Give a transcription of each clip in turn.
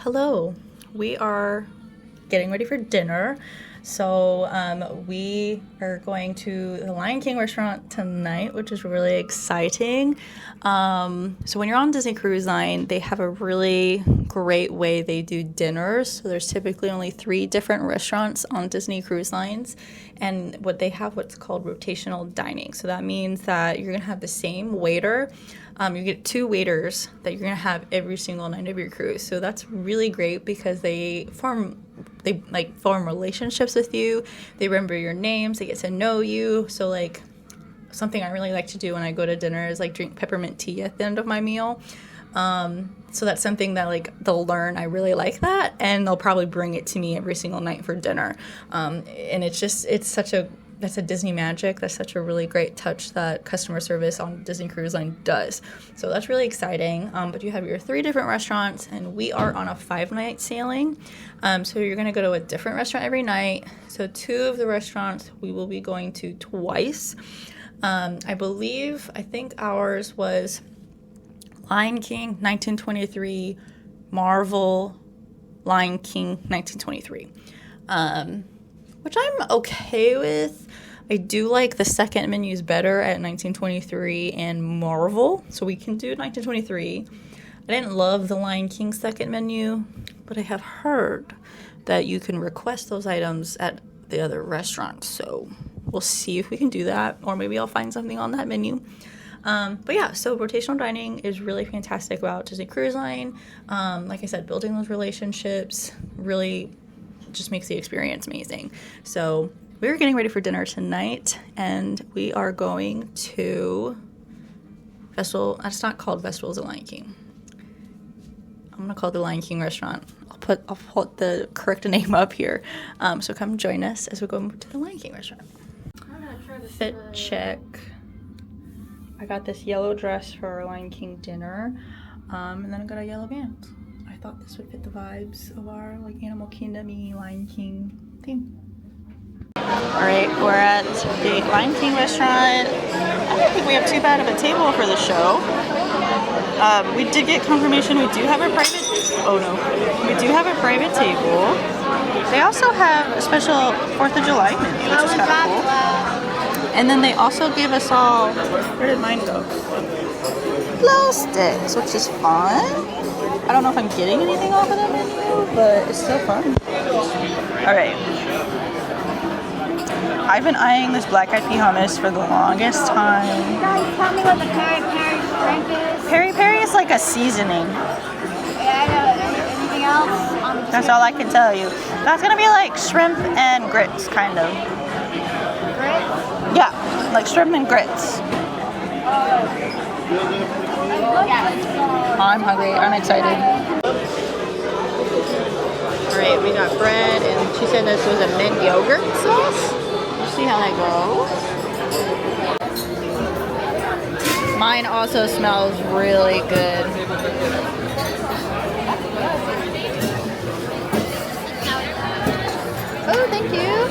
Hello, we are getting ready for dinner. So we are going to the Lion King restaurant tonight, which is really exciting. So when you're on Disney Cruise Line, they have a really great way they do dinners. So there's typically only 3 different restaurants on Disney Cruise Lines, and what they have what's called rotational dining. So that means that you're gonna have the same waiter. You get 2 waiters that you're gonna have every single night of your cruise. So that's really great because they form relationships with you. They remember your names. They get to know you. So like something I really like to do when I go to dinner is like drink peppermint tea at the end of my meal. So that's something that like they'll learn. I really like that, and they'll probably bring it to me every single night for dinner. And that's a Disney magic. That's such a really great touch that customer service on Disney Cruise Line does. So that's really exciting. But you have your 3 different restaurants, and we are on a 5-night sailing. So you're going to go to a different restaurant every night. So 2 of the restaurants we will be going to twice. I think ours was Lion King 1923, Marvel, Lion King 1923. Which I'm okay with. I do like the second menus better at 1923 and Marvel, so we can do 1923. I didn't love the Lion King second menu, but I have heard that you can request those items at the other restaurants, so we'll see if we can do that, or maybe I'll find something on that menu. But yeah, so rotational dining is really fantastic about Disney Cruise Line. Like I said, building those relationships really just makes the experience amazing. So we're getting ready for dinner tonight, and we are going to Festival. It's not called Festivals of Lion King. I'm gonna call it the Lion King restaurant. I'll put the correct name up here. So come join us as we go to the Lion King restaurant. Fit check. I got this yellow dress for our Lion King dinner, and then I got a yellow band. I thought this would fit the vibes of our like Animal Kingdom-y Lion King theme. Alright, we're at the Lion King restaurant. I don't think we have too bad of a table for the show. We did get confirmation we do have a private table. They also have a special 4th of July menu, which is kind of cool. And then they also gave us all, where did mine go? Glow sticks, which is fun. I don't know if I'm getting anything off of that menu, but it's still fun. Alright. I've been eyeing this black eyed pea hummus for the longest time. Guys, tell me what the peri-peri shrimp is. Peri-peri is like a seasoning. Yeah, I know. Anything else? That's all I can tell you. That's gonna be like shrimp and grits, kind of. Grits? Yeah, like shrimp and grits. I'm hungry. I'm excited. Alright, we got bread, and she said this was a mint yogurt sauce. We'll see how that goes. Mine also smells really good. Oh, thank you.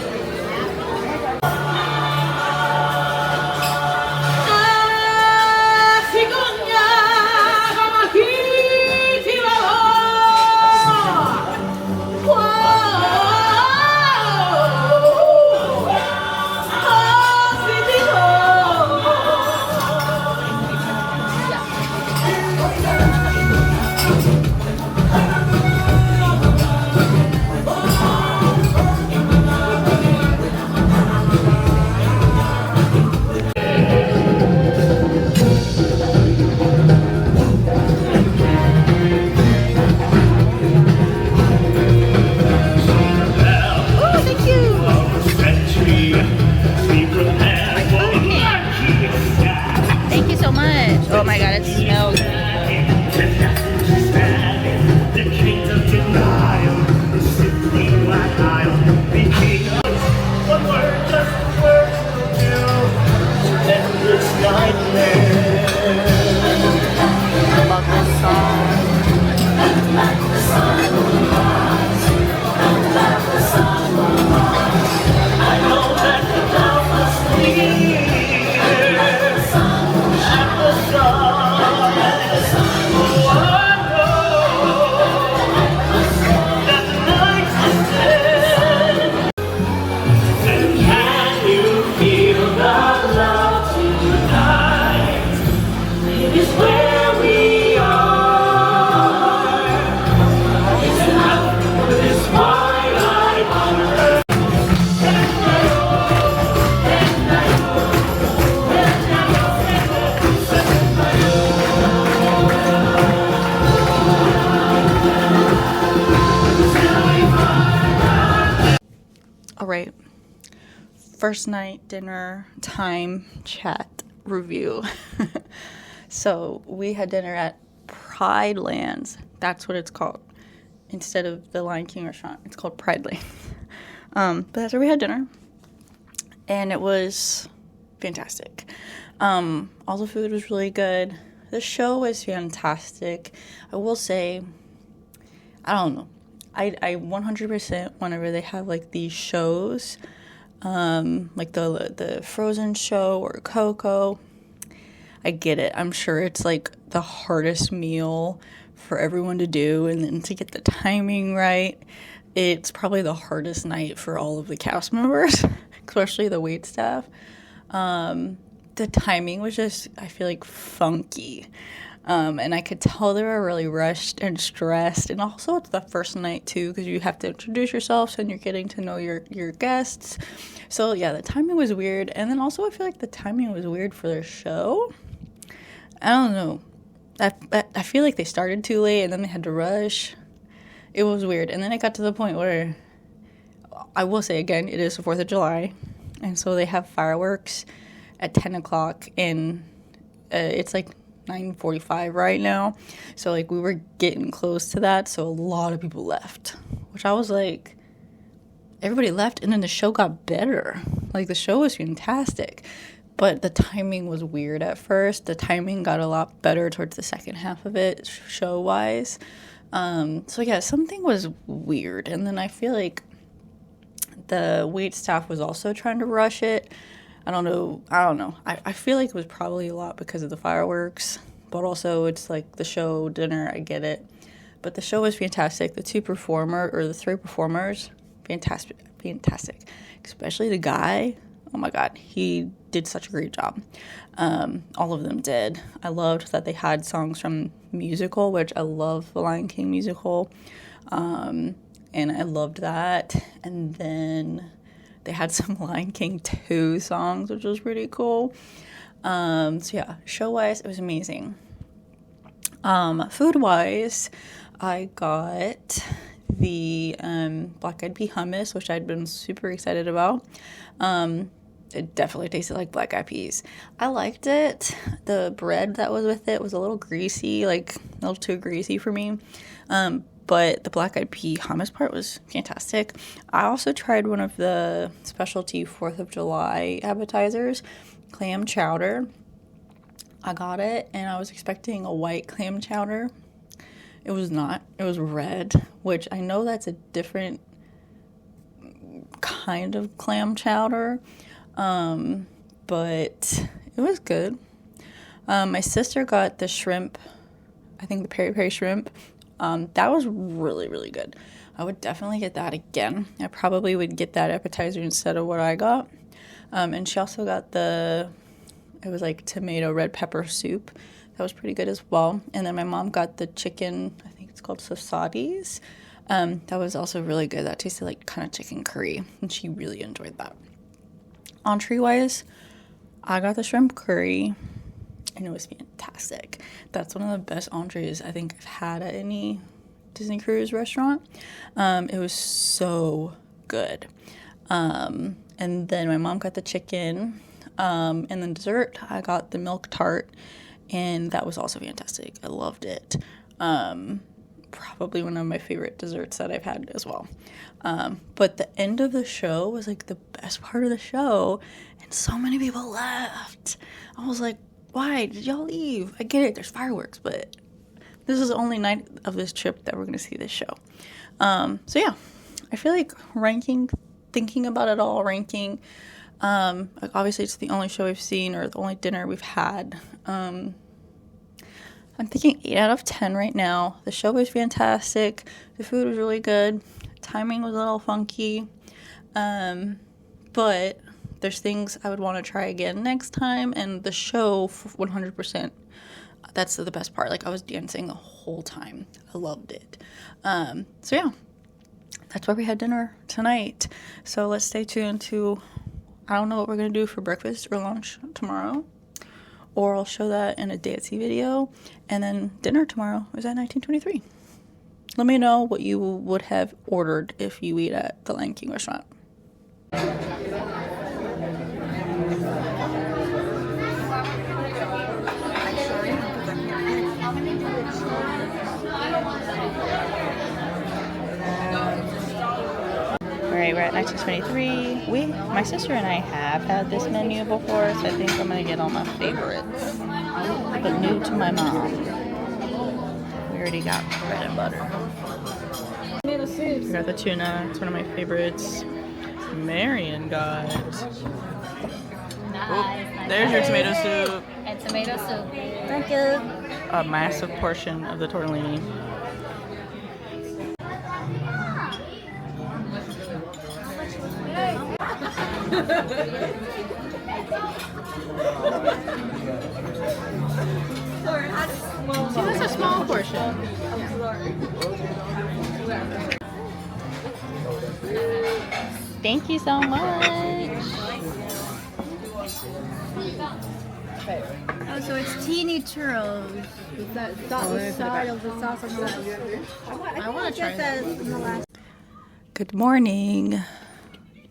right. First night dinner time chat review. So we had dinner at Pridelands. That's what it's called. Instead of the Lion King restaurant, it's called Pridelands. But that's where we had dinner. And it was fantastic. All the food was really good. The show was fantastic. I will say, I don't know. I 100% whenever they have like these shows, like the Frozen show or Coco, I get it. I'm sure it's like the hardest meal for everyone to do, and then to get the timing right, it's probably the hardest night for all of the cast members, especially the wait staff. The timing was just, I feel like, funky. And I could tell they were really rushed and stressed. And also it's the first night too, because you have to introduce yourself and you're getting to know your guests. So yeah, the timing was weird. And then also I feel like the timing was weird for their show. I don't know. I feel like they started too late and then they had to rush. It was weird. And then it got to the point where, I will say again, it is the 4th of July. And so they have fireworks at 10 o'clock and it's like 9:45 right now. So like we were getting close to that. So a lot of people left, which I was like, everybody left. And then the show got better. Like the show was fantastic. But the timing was weird at first. The timing got a lot better towards the second half of it, show-wise. So yeah, something was weird. And then I feel like the wait staff was also trying to rush it. I don't know. I feel like it was probably a lot because of the fireworks. But also it's like the show, dinner, I get it. But the show was fantastic. The three performers, fantastic. Especially the guy. Oh my God, he did such a great job. All of them did. I loved that they had songs from musical, which I love the Lion King musical. And I loved that. And then they had some Lion King 2 songs, which was pretty cool. So yeah, show-wise, it was amazing. Food-wise, I got the black-eyed pea hummus, which I'd been super excited about. It definitely tasted like black-eyed peas. I liked it. The bread that was with it was a little greasy, like a little too greasy for me. But the black-eyed pea hummus part was fantastic. I also tried one of the specialty 4th of July appetizers, clam chowder. I got it, and I was expecting a white clam chowder. It was not. It was red, which I know that's a different kind of clam chowder. But it was good. My sister got the shrimp, I think the peri-peri shrimp. That was really, really good. I would definitely get that again. I probably would get that appetizer instead of what I got. And she also got it was like tomato red pepper soup. That was pretty good as well. And then my mom got the chicken, I think it's called sasadis. That was also really good. That tasted like kind of chicken curry, and she really enjoyed that. Entree-wise, I got the shrimp curry, and it was fantastic. That's one of the best entrees I think I've had at any Disney Cruise restaurant. It was so good. And then my mom got the chicken. And then dessert, I got the milk tart, and that was also fantastic. I loved it. Probably one of my favorite desserts that I've had as well. But the end of the show was like the best part of the show, and so many people left. I was like, why did y'all leave? I get it, there's fireworks, but this is the only night of this trip that we're going to see this show. So yeah, I feel like thinking about it all, ranking, like obviously it's the only show we've seen or the only dinner we've had. I'm thinking 8 out of 10 right now. The show was fantastic. The food was really good. Timing was a little funky. But there's things I would want to try again next time. And the show, 100%, that's the best part. Like, I was dancing the whole time. I loved it. So yeah, that's where we had dinner tonight. So let's stay tuned to, I don't know what we're going to do for breakfast or lunch tomorrow. Or I'll show that in a dancey video. And then dinner tomorrow is at 1923. Let me know what you would have ordered if you eat at the Lion King restaurant. Alright, we're at 1923. My sister and I have had this menu before, so I think I'm gonna get all my favorites. But new to my mom. We already got bread and butter. We got the tuna, it's one of my favorites. Marion got. Nice. There's your tomato soup. And tomato soup. Thank you. A massive portion of the tortellini. See, that's a small portion. Thank you so much. Oh, so it's teeny churros. Is that the side of the sauce on the left? I want to try that on the last. Good morning.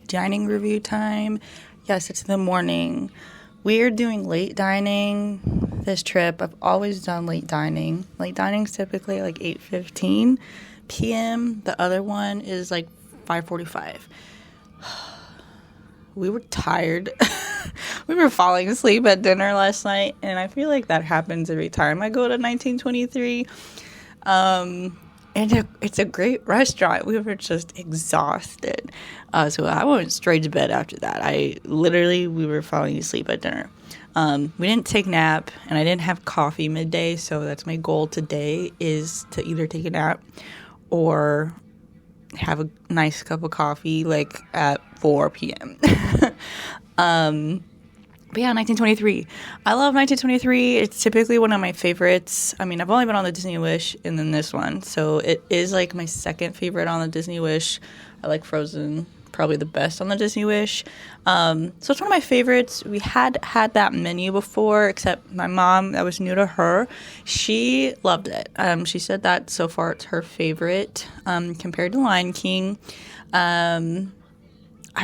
Dining review time. Yes, it's the morning. We're doing late dining this trip. I've always done late dining. Late dining is typically like 8:15 p.m. The other one is like 5:45. We were tired. We were falling asleep at dinner last night, and I feel like that happens every time I go to 1923. And it's a great restaurant. We were just exhausted. So I went straight to bed after that. We were falling asleep at dinner. We didn't take a nap, and I didn't have coffee midday, so that's my goal today, is to either take a nap or have a nice cup of coffee like at 4 p.m. But yeah, 1923. I love 1923. It's typically one of my favorites. I mean, I've only been on the Disney Wish and then this one. So it is like my second favorite on the Disney Wish. I like Frozen probably the best on the Disney Wish. So it's one of my favorites. We had that menu before, except my mom, that was new to her. She loved it. She said that so far it's her favorite compared to Lion King. I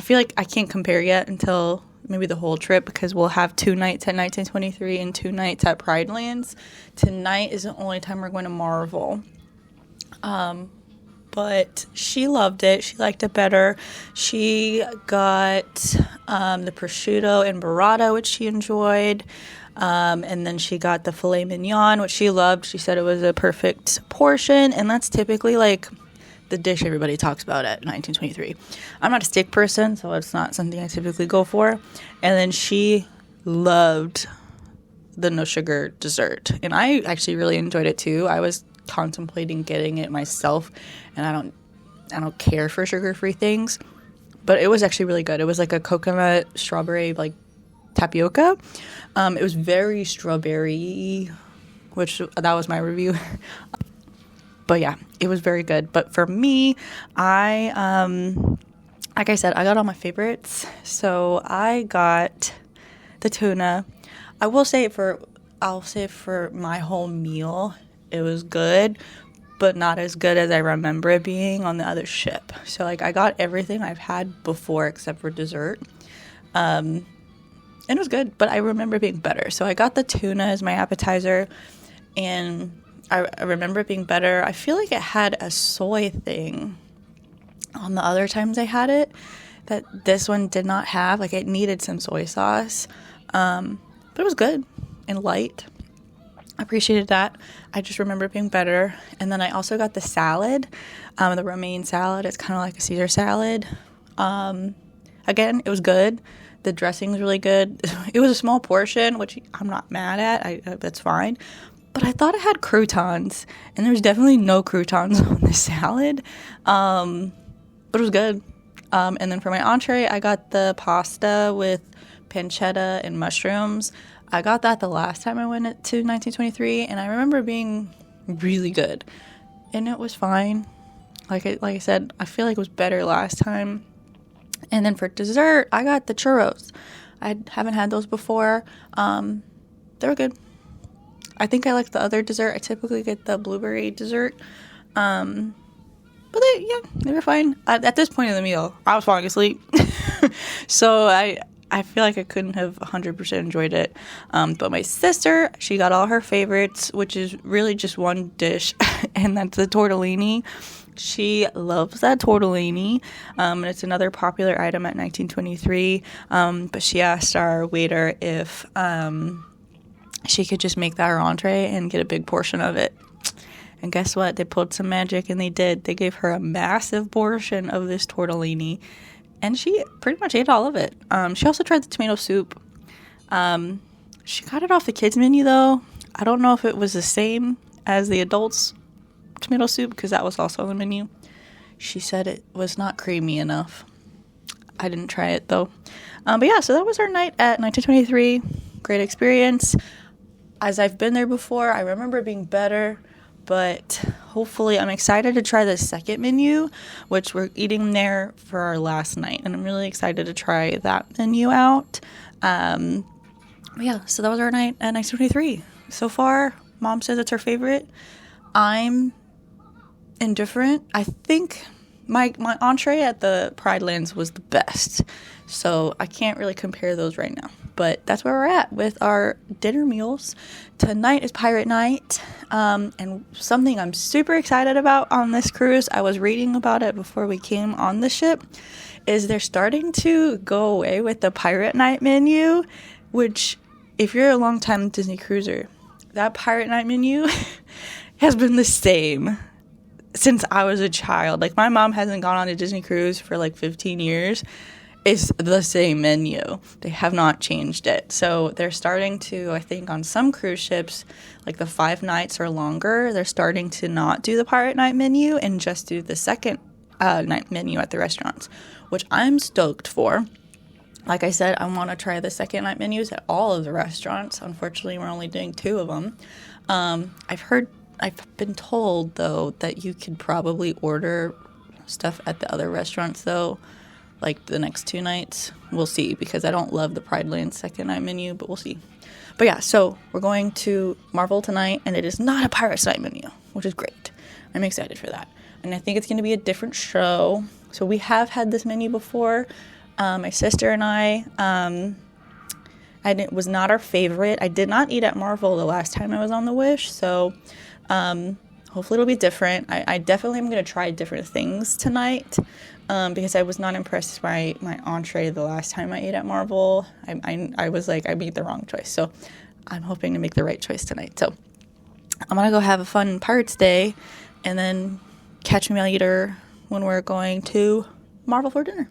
feel like I can't compare yet until maybe the whole trip, because we'll have 2 nights at 1923 and 2 nights at Pridelands. Tonight is the only time we're going to Marvel. But she loved it. She liked it better. She got the prosciutto and burrata, which she enjoyed. And then she got the filet mignon, which she loved. She said it was a perfect portion, and that's typically like the dish everybody talks about at 1923. I'm not a steak person, so it's not something I typically go for. And then she loved the no sugar dessert, and I actually really enjoyed it too. I was contemplating getting it myself, and I don't care for sugar-free things, but it was actually really good. It was like a coconut strawberry like tapioca. It was very strawberry, which that was my review. But yeah, it was very good. But for me, like I said, I got all my favorites. So I got the tuna. I'll say for my whole meal, it was good, but not as good as I remember it being on the other ship. So like I got everything I've had before except for dessert. And it was good, but I remember it being better. So I got the tuna as my appetizer, and I remember it being better. I feel like it had a soy thing on the other times I had it that this one did not have. Like, it needed some soy sauce. But it was good and light. I appreciated that. I just remember it being better. And then I also got the salad, the romaine salad. It's kind of like a Caesar salad. Again, it was good. The dressing was really good. It was a small portion, which I'm not mad at. That's fine. But I thought it had croutons, and there's definitely no croutons on the salad. But it was good. And then for my entree, I got the pasta with pancetta and mushrooms. I got that the last time I went to 1923, and I remember it being really good. And it was fine. Like I said, I feel like it was better last time. And then for dessert, I got the churros. I haven't had those before. They were good. I think I like the other dessert. I typically get the blueberry dessert. But they were fine. At this point in the meal, I was falling asleep. So I feel like I couldn't have 100% enjoyed it. But my sister, she got all her favorites, which is really just one dish, and that's the tortellini. She loves that tortellini, and it's another popular item at 1923. But she asked our waiter if she could just make that her entree and get a big portion of it. And guess what? They pulled some magic, and they did. They gave her a massive portion of this tortellini, and she pretty much ate all of it. She also tried the tomato soup. She got it off the kids' menu, though. I don't know if it was the same as the adults' tomato soup, because that was also on the menu. She said it was not creamy enough. I didn't try it, though. But yeah, so that was our night at 1923. Great experience. As I've been there before, I remember it being better. But hopefully, I'm excited to try the second menu, which we're eating there for our last night. And I'm really excited to try that menu out. Yeah, so that was our night at 1923. So far, Mom says it's her favorite. I'm indifferent. I think my entree at the Pridelands was the best. So I can't really compare those right now. But that's where we're at with our dinner meals. Tonight is pirate night. And something I'm super excited about on this cruise, I was reading about it before we came on the ship, is they're starting to go away with the pirate night menu, which if you're a long-time Disney cruiser, that pirate night menu has been the same since I was a child. Like, my mom hasn't gone on a Disney cruise for like 15 years. It's the same menu. They have not changed it. So they're starting to, I think on some cruise ships, like the 5 nights or longer, they're starting to not do the pirate night menu and just do the second night menu at the restaurants, which I'm stoked for. Like I said, I want to try the second night menus at all of the restaurants. Unfortunately, we're only doing 2 of them. I've been told, though, that you could probably order stuff at the other restaurants, though, like the next 2 nights. We'll see, because I don't love the Pridelands second night menu, but we'll see. But yeah, so we're going to Marvel tonight, and it is not a Pirates Night menu, which is great. I'm excited for that. And I think it's going to be a different show. So we have had this menu before. My sister and and it was not our favorite. I did not eat at Marvel the last time I was on the Wish, so hopefully it'll be different. I definitely am going to try different things tonight, because I was not impressed by my entree the last time I ate at Marvel. I was like, I made the wrong choice, so I'm hoping to make the right choice tonight. So I'm going to go have a fun Pirates Day, and then catch me later when we're going to Marvel for dinner.